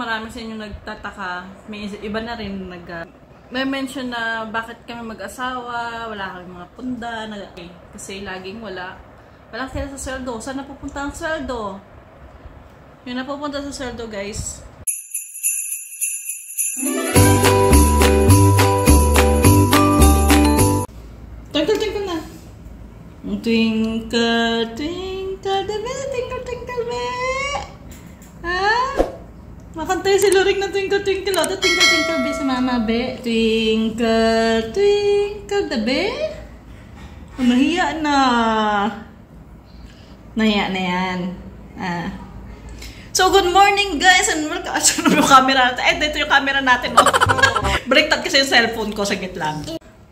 Marami sa inyo nagtataka, may iba na rin may mention na bakit kami mag-asawa, wala kami mga punda, kasi laging walang kaya sa sweldo. Saan napupunta ang sweldo? Yung napupunta sa sweldo, guys. Twinkle na. Twinkle, twinkle, twinkle, twinkle, ha? Makantay si Lorik na twinkle, twinkle. O, twinkle, twinkle, be si mama, be. Twinkle, twinkle, the be. Nahiya na. Nahiya na yan. So, good morning, guys. And welcome. Asan yung camera natin? Dito yung camera natin. Baliktad kasi yung cellphone ko. Saglit lang.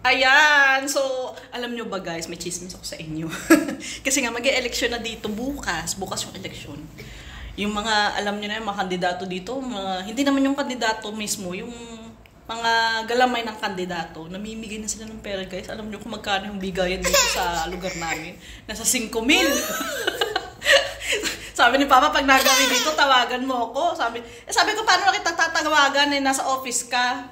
Ayan. So, alam nyo ba, guys, may chismis ako sa inyo. Kasi nga, mag-e-eleksyon na dito bukas. Bukas yung eleksyon. Yung mga, alam nyo na yung mga kandidato dito, hindi naman yung kandidato mismo, yung mga galamay ng kandidato, namimigay na sila ng pera, guys. Alam nyo kung magkano yung bigayan dito sa lugar namin? Nasa 5,000. Sabi ni Papa, pag nagawin dito, tawagan mo ako. Sabi ko, paano na kita tatawagan? Nasa office ka.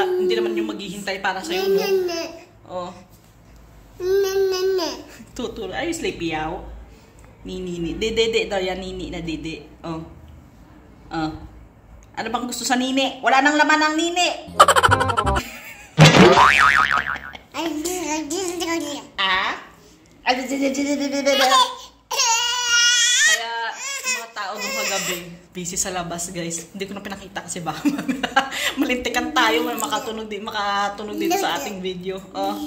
Hindi naman yung maghihintay para sa'yo, no? Oh. Tutul. Are you sleepy, yaw? Nini. Dede daw yan, nini na dede. Oh. Ano bang gusto sa nini? Wala nang laman ang nini. Kaya, mga tao nung kagabi, busy sa labas, guys. Hindi ko na pinakita kasi baka malintikan tayo, may makatunog dito sa ating video. Oh.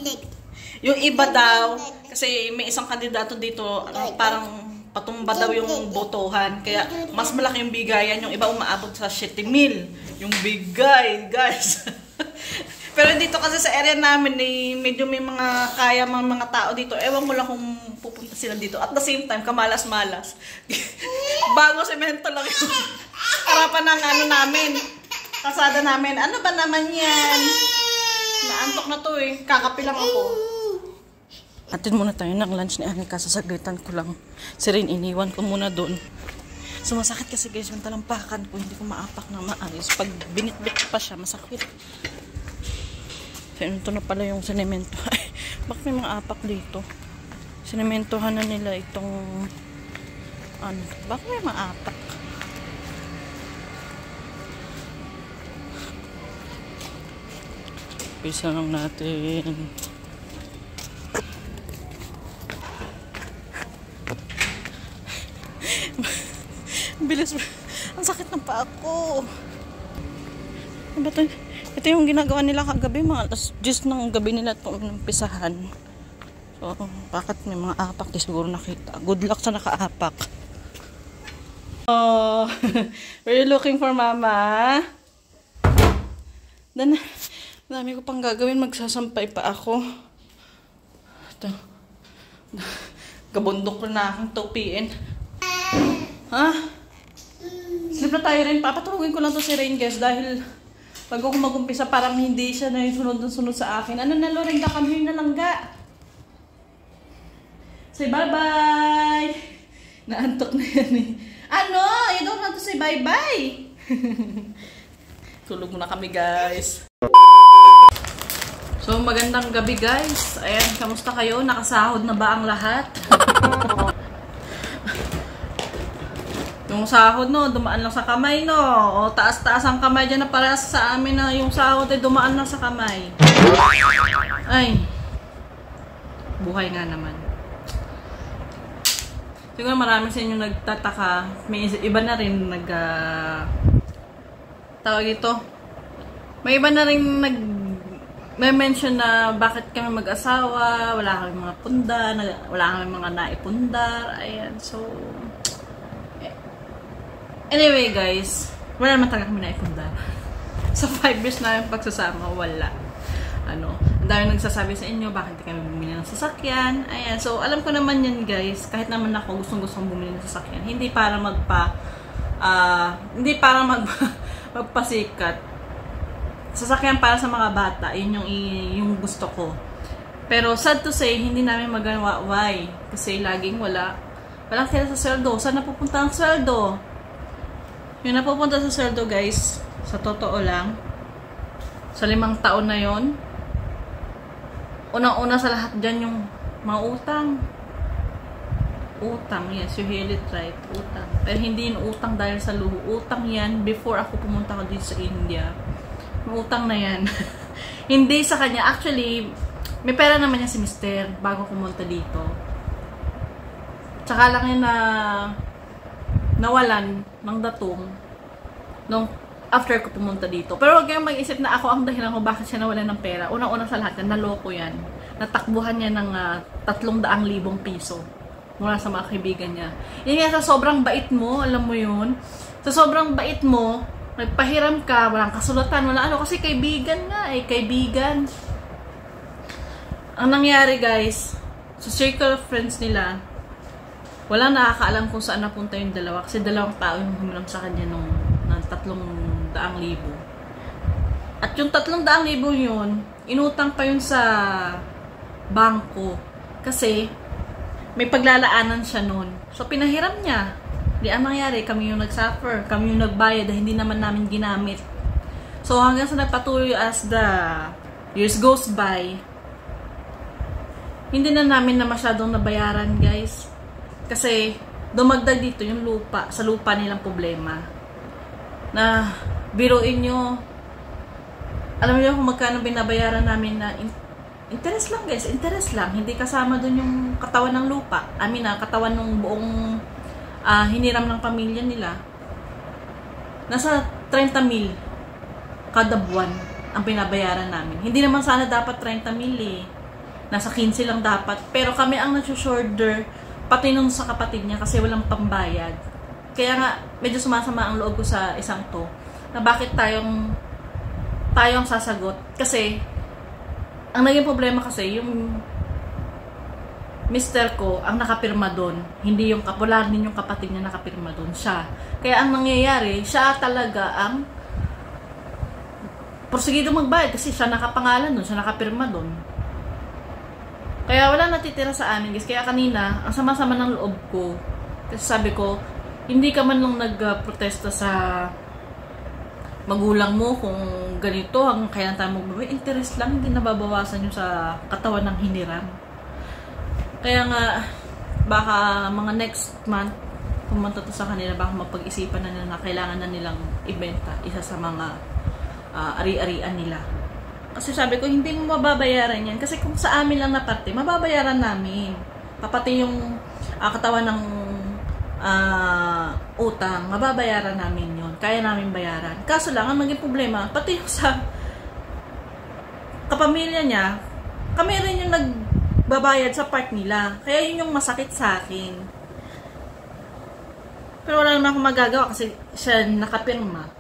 Yung iba daw, kasi may isang kandidato dito, parang patumba daw yung botohan. Kaya mas malaki yung bigayan. Yung iba umaabot sa 7,000. Yung bigay, guys. Pero dito kasi sa area namin, medyo may mga kaya mga tao dito. Ewan ko lang kung pupunta sila dito. At the same time, kamalas-malas. Bago semento lang yung harapan ng namin. Kasada namin. Ano ba naman yan? Naantok na to eh. Kakapi lang ako. Atin muna tayo ng lunch ni Anika. Sasaglitan ko lang. Si Rain, iniwan ko muna doon. Sumasakit kasi, guys, yung talampakan ko. Hindi ko maapak na maayos. Pag binitbit pa siya, masakit. So, ito na pala yung sinemento. Bakit may mga apak dito? Sinementohan na nila itong bakit may mga apak? Pisa lang natin. Bilis. Ang sakit ng paa ko. Ito yung ginagawa nila kagabi. Mga alas 10 ng gabi nila itong umpisahan. So, bakit may mga apak? Di siguro nakita. Good luck sa nakaapak. Oh, were you looking for mama? Dan, dami ko pang gagawin. Magsasampay pa ako. Ito. Kabundok na akong tupiin. Ha? Sleep na tayo rin. Papatulogin ko lang to si Rain, guys. Dahil pag ako mag-umpisa, parang hindi siya na yung sunod sa akin. Ano na, Loren? Come here na lang ga. Say bye-bye. Naantok na yan eh. Ano? You don't want to say bye-bye. Tulog muna kami, guys. So, magandang gabi, guys. Ayan, kamusta kayo? Nakasahod na ba ang lahat? Yung sahod, no, dumaan lang sa kamay, no. O, taas-taas ang kamay dyan na parehas sa amin na yung sahod ay dumaan lang sa kamay. Ay. Buhay nga naman. Siguro marami sa inyo nagtataka. May iba na rin tawag ito. May iba na rin may mention na bakit kami mag-asawa, wala kami mga punda, wala kami mga naipundar. Ayan, so anyway, guys, wala naman talaga kami naipundar. Sa 5 years na yung pagsasama, wala. Ang dami nagsasabi sa inyo, bakit hindi kami bumili ng sasakyan. Ayan, so alam ko naman yan, guys. Kahit naman ako, gustong bumili ng sasakyan. Hindi para magpasikat. Sasakyan para sa mga bata, yun yung gusto ko. Pero sad to say, hindi namin magawa. Why? Kasi laging walang kaya sa sweldo. Saan napupunta ang sweldo? Yung napupunta sa sweldo guys, sa totoo lang, sa 5 taon na yon, unang-una sa lahat dyan yung mga utang. Utang, yes, you hear it right, utang. Pero hindi yung utang dahil sa luho. Utang yan before ako pumunta ko dito sa India. Yung utang na yan. Hindi sa kanya. Actually, may pera naman niya si Mister bago pumunta dito. Tsaka lang yun na nawalan ng datong nung after ko pumunta dito. Pero huwag kayong mag-isip na ako ang dahilan kung bakit siya nawalan ng pera. Una-una sa lahat, naloko yan. Natakbuhan niya ng 300,000 piso mula sa mga kaibigan niya. Yan nga, sa sobrang bait mo, alam mo yun, sa sobrang bait mo, nagpahiram ka, walang kasulatan, wala ano, kasi kaibigan nga kaibigan. Ang nangyari guys, sa circle of friends nila, walang nakakaalam kung saan napunta yung dalawa, kasi 2 tao yung humiram sa kanya ng 300,000. At yung 300,000 yun, inutang pa yun sa bangko, kasi may paglalaanan siya nun. So, pinahiram niya. Di ang nangyari, kami yung nag-suffer. Kami yung nagbayad dahil hindi naman namin ginamit. So, hanggang sa nagpatuloy as the years goes by, hindi na namin na masyadong nabayaran, guys. Kasi, dumagdag dito yung lupa. Sa lupa nilang problema. Na, biruin nyo, alam niyo kung magkano binabayaran namin na interest lang guys, interest lang. Hindi kasama dun yung katawan ng lupa. Katawan ng buong hiniram ng pamilya nila. Nasa 30,000 kada buwan ang binabayaran namin. Hindi naman sana dapat 30,000 eh. Nasa 15 lang dapat. Pero kami ang nag-shoulder pati nung sa kapatid niya kasi walang pambayad. Kaya nga, medyo sumasama ang loob ko sa isang to. Na bakit tayong sasagot. Kasi ang naging problema kasi, yung mister ko, ang nakapirma doon. Hindi yung wala din yung kapatid niya nakapirma doon. Siya. Kaya ang nangyayari, siya talaga ang porsigido magbayad kasi siya nakapangalan doon, siya nakapirma doon. Kaya wala natitira sa amin guys. Kaya kanina, ang sama-sama ng loob ko. Kasi sabi ko, hindi ka man nung nagprotesta sa magulang mo kung ganito, hanggang kailan tayo magbabayad. Interest lang, hindi nababawasan yung sa katawan ng hiniram. Kaya nga, baka mga next month, pumunta to sa kanila, baka mapag-isipan na nila na kailangan na nilang ibenta isa sa mga ari-arian nila. Kasi sabi ko, hindi mo mababayaran yan. Kasi kung sa amin lang na parte, mababayaran namin. Papati yung katawan ng utang, mababayaran namin yun. Kaya namin bayaran. Kaso lang, ang naging problema, pati yung sa kapamilya niya, kami rin yung nagbabayad sa part nila. Kaya yun yung masakit sa akin. Pero wala naman akong magagawa kasi siya nakapirma.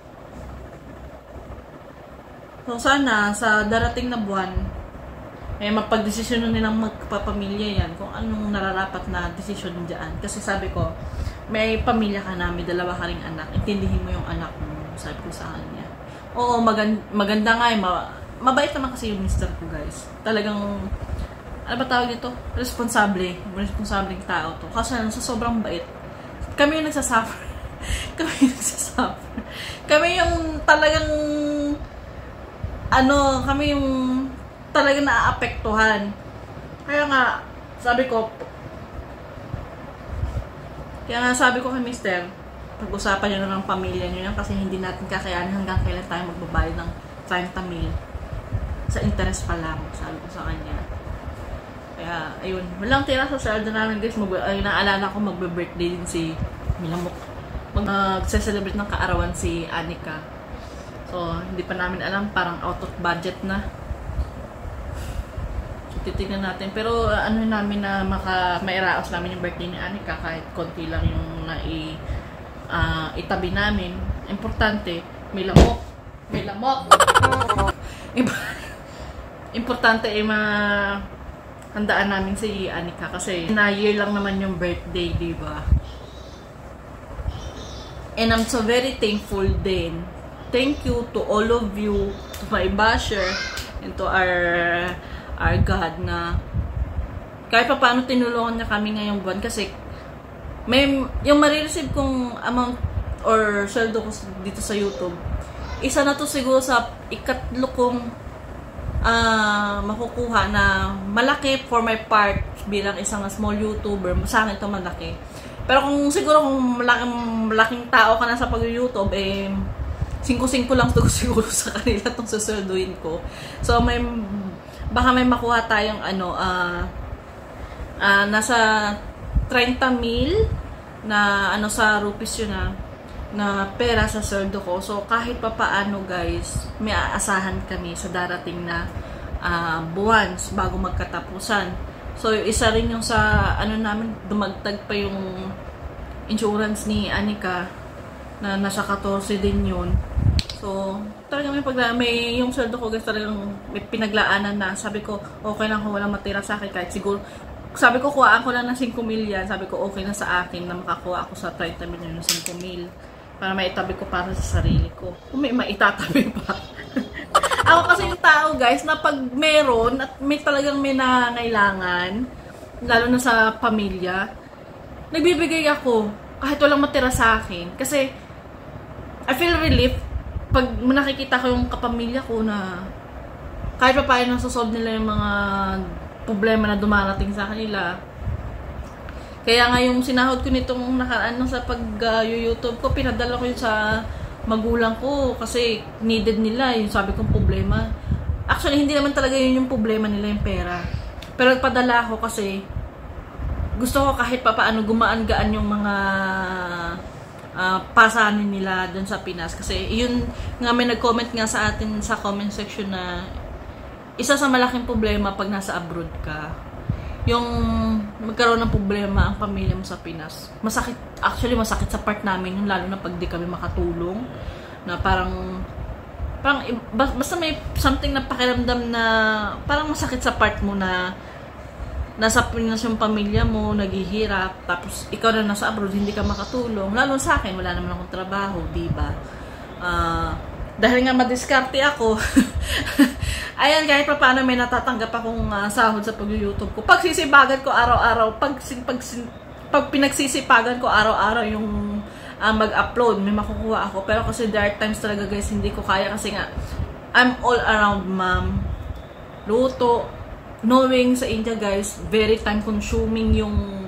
So sana, sa darating na buwan, mapag-desisyon nilang magpapamilya yan kung anong nararapat na desisyon dyan. Kasi sabi ko, may pamilya ka na, may 2 ka ring anak. Intindihin mo yung anak mo, sabi ko sa kanya. Oo, maganda nga mabait naman kasi yung mister ko guys. Talagang, ano ba tawag dito? Responsableng tao to. Kasi sa sobrang bait, kami yung nagsasuffer. Kami yung talagang, kami yung talagang naaapektuhan. Kaya nga, sabi ko kay mister, pag-usapan nyo na ng pamilya nyo yan kasi hindi natin kakayanin hanggang kailan tayo magbabayad ng 30,000 sa interest pa lang, sabi ko sa kanya. Kaya, ayun, walang tira sa sweldo namin guys. Naalala ko magbe-birthday din si Milamok. Mag-celebrate ng kaarawan si Anika. So, hindi pa namin alam, parang out of budget na. Titignan natin. Pero namin na mairaos namin yung birthday ni Anika kahit konti lang yung itabi namin. Importante, may lamok. Importante handaan namin si Anika kasi na year lang naman yung birthday, diba? And I'm so very thankful din. Thank you to all of you, to my basher, and to our God na kahit pa paano tinulungan niya kami ngayong buwan kasi yung marireceive kong amount or sweldo ko dito sa YouTube, isa na to siguro sa ikatlo kong makukuha na malaki for my part bilang isang small YouTuber. Sa akin ito malaki. Pero kung siguro kung malaking tao ka na sa pag-YouTube, 5-5 lang to siguro sa kanila itong susweldoin ko. So, baka may makuha tayong nasa 30,000 na sa rupees yun na pera sa sweldo ko. So, kahit pa paano guys, may aasahan kami sa darating na buwan bago magkatapusan. So, isa rin yung sa namin, dumagtag pa yung insurance ni Anika na nasa 14 din yun. So, talagang may yung sweldo ko guys, talagang may pinaglaanan na. Sabi ko, okay lang kung walang matira sa akin kahit siguro. Sabi ko, kuhaan ko lang ng 5 million. Sabi ko, okay na sa akin na makakuha ako sa 30 million ng 5 mil. Para maitabi ko para sa sarili ko. Kung may maitatabi pa. Ako kasi yung tao guys, na pag meron at may talagang may nangangailangan, lalo na sa pamilya, nagbibigay ako kahit walang matira sa akin. Kasi, I feel relief pag nakikita ko yung kapamilya ko na kahit pa paano nasosolve nila yung mga problema na dumarating sa kanila. Kaya nga yung sinahod ko nitong nakaraan sa pag-YouTube ko, pinadala ko yun sa magulang ko kasi needed nila yung sabi kong problema. Actually, hindi naman talaga yun yung problema nila, yung pera. Pero nagpadala ako kasi gusto ko kahit papaano gumaan-gaan yung mga pasanin nila dun sa Pinas. Kasi yun nga, may nag-comment nga sa atin sa comment section na isa sa malaking problema pag nasa abroad ka, yung magkaroon ng problema ang pamilya mo sa Pinas. Masakit, actually masakit sa part namin yun, lalo na pag di kami makatulong. Na parang basta may something na pakiramdam na parang masakit sa part mo na nasa Pinas yung pamilya mo, naghihirap, tapos ikaw na nasa abroad, hindi ka makatulong. Lalo sa akin, wala naman akong trabaho, diba? Dahil nga madiskarte ako, ayan, kahit pa paano may natatanggap akong sahod sa pag-YouTube ko. Pagsisipagan ko araw-araw, pag pinagsisipagan ko araw-araw yung mag-upload, may makukuha ako. Pero kasi there are times talaga guys, hindi ko kaya kasi nga, I'm all around mom. Luto. Knowing sa India guys, very time consuming yung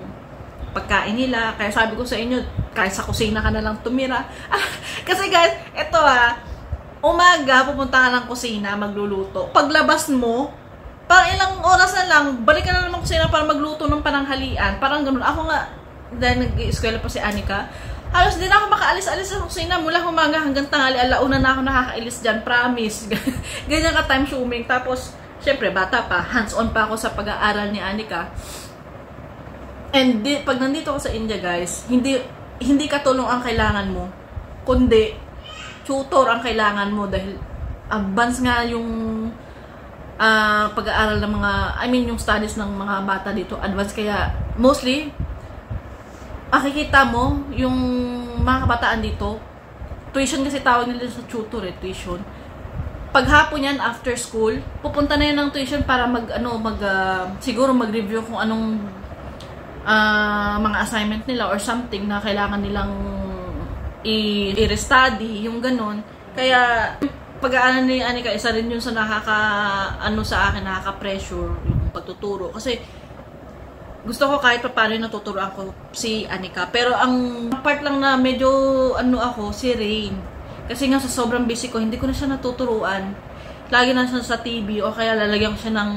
pagkain nila. Kaya sabi ko sa inyo, kahit sa kusina ka na lang tumira. Kasi guys, eto umaga, pupunta ka ng kusina, magluluto. Paglabas mo, parang ilang oras na lang, balik ka na naman kusina para magluto ng pananghalian. Parang ganun. Ako nga, dahil nag-eskwela pa si Anika, halos din ako makaalis-alis sa kusina mula umaga hanggang tanghali. Alauna na ako nakakailis dyan, promise. Ganyan ka time consuming. Tapos, syempre, bata pa, hands-on pa ako sa pag-aaral ni Anika. And pag nandito ako sa India guys, hindi katulong ang kailangan mo, kundi tutor ang kailangan mo dahil advance nga yung pag-aaral ng mga, yung studies ng mga bata dito, advance. Kaya mostly makikita mo yung mga kabataan dito, tuition kasi tawag nila sa tutor, tuition. Paghapon yan, after school, pupunta na yan ng tuition para siguro mag-review kung anong mga assignment nila or something na kailangan nilang i-restudy, yung ganun. Kaya, pag-aaral ni Anika, isa rin yun sa nakaka-pressure, yung pagtuturo. Kasi, gusto ko kahit pa paano natuturoan ko si Anika. Pero, ang part lang na medyo, si Rain. Kasi nga, sa sobrang busy ko, hindi ko na siya natuturuan. Lagi na siya sa TV, o kaya lalagyan ko siya ng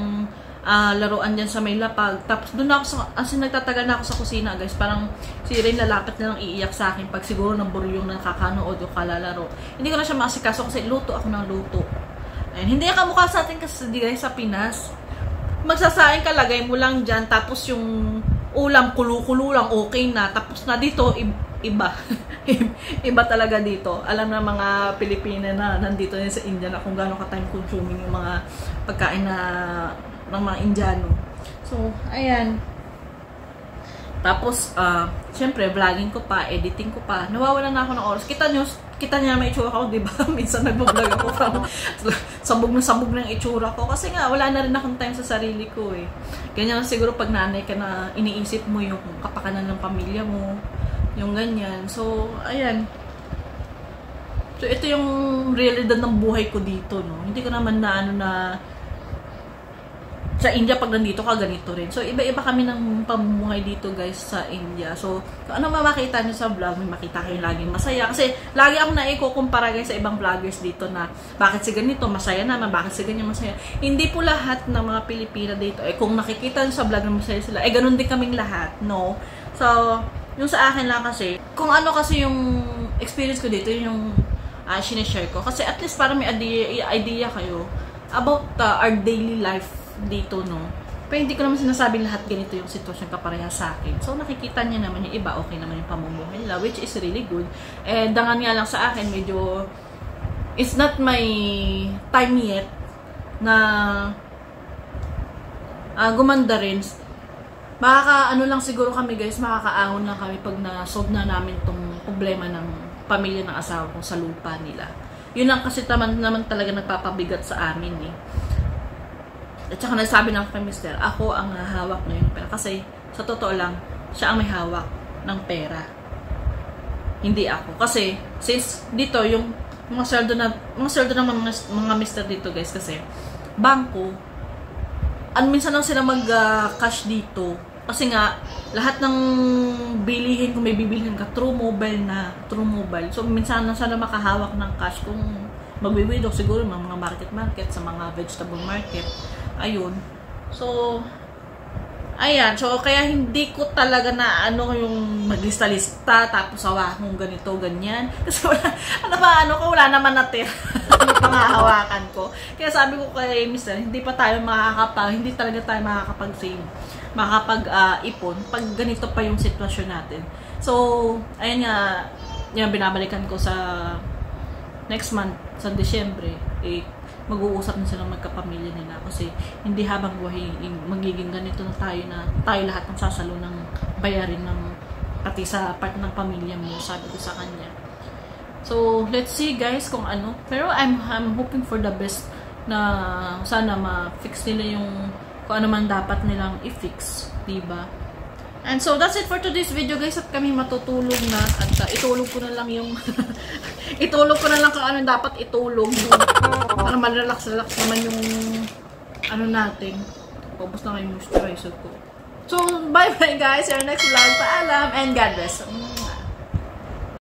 laruan dyan sa may lapag. Tapos doon ako nagtatagal na ako sa kusina guys. Parang si Rain lalapit na lang iiyak sa akin pag siguro naburo yung nakakanood o kalalaro. Hindi ko na siya maasikaso kasi luto ako ng luto. Ayun, hindi ka mukha sa atin kasi guys sa Pinas. Magsasaing ka, lagay mo lang dyan. Tapos yung ulam, kulo-kulo lang, okay na. Tapos na dito, iba. Iba talaga dito. Alam na mga Pilipina na nandito sa India na kung gaano ka time consuming yung mga pagkain na ng mga Indiano. So, ayan. Tapos, syempre, vlogging ko pa, editing ko pa. Nawawalan na ako ng oras. Kita niya may itsura ko, di ba? Minsan nag-vlog ako from sabog ng itsura ko. Kasi nga, wala na rin akong time sa sarili ko eh. Ganyan siguro pag nanay ka na iniisip mo yung kapakanan ng pamilya mo. Yung ganyan. So, ayan. So, ito yung realidad ng buhay ko dito, no? Hindi ko naman na, sa India, pag nandito ka, ganito rin. So, iba-iba kami ng pamumuhay dito, guys, sa India. So, kung ano makita nyo sa vlog, may makita kayo laging masaya. Kasi, lagi akong naikukumpara, guys, sa ibang vloggers dito na, bakit si ganito, masaya naman, bakit si ganyan, masaya. Hindi po lahat ng mga Pilipina dito, kung nakikita nyo sa vlog na masaya sila, ganun din kaming lahat, no? So, yung sa akin lang kasi, kung ano kasi yung experience ko dito, yung sinishare ko. Kasi, at least, parang may idea kayo about our daily life dito, no? Pero hindi ko naman sinasabing lahat ganito yung sitwasyon kapareha sa akin. So, nakikita niya naman yung iba, okay naman yung pamumuhay nila, which is really good. Dangan nga lang sa akin, medyo, it's not my time yet na gumanda rin. Ano lang siguro kami, guys, makakaahon lang kami pag na-solve na namin tong problema ng pamilya ng asawa ko sa lupa nila. Yun lang kasi naman talaga nagpapabigat sa amin, eh. At saka nagsabi ng kay Mister, ako ang hawak na yung pera. Kasi, sa totoo lang, siya ang may hawak ng pera. Hindi ako. Kasi, since dito, yung mga sweldo ng mga Mister dito, guys, kasi, bangko, minsan lang sila mag-cash dito. Kasi nga, lahat ng bilihin, kung may bibilihin ka, True Mobile. So, minsan lang sila makahawak ng cash kung magwiwido siguro mga market sa mga vegetable market. Ayun. So, ayan. So, kaya hindi ko talaga na yung maglista-lista tapos kung ganito, ganyan. Kasi wala naman natin. Pangahawakan ko. Kaya sabi ko kay Mister, hindi talaga tayo makakapag-save, makakapag-ipon pag ganito pa yung sitwasyon natin. So, ayan nga, binabalikan ko sa next month, sa Disyembre, mag-uusap na silang magkapamilya nila kasi hindi habang buhay magiging ganito na tayo lahat ng sasalo ng bayarin ng pati sa part ng pamilya mo, sabi ko sa kanya. So, let's see, guys, kung ano. Pero I'm hoping for the best na sana ma-fix nila yung kung ano man dapat nilang i-fix, diba? And so, that's it for today's video, guys. At kami matutulog na. At itulog ko na lang yung itulog ko na lang kung ano dapat itulog. Para malalax-relax naman yung natin. Paubos na kayo yung moisturizer ko. So, bye-bye, guys. See you next vlog. Paalam and God bless.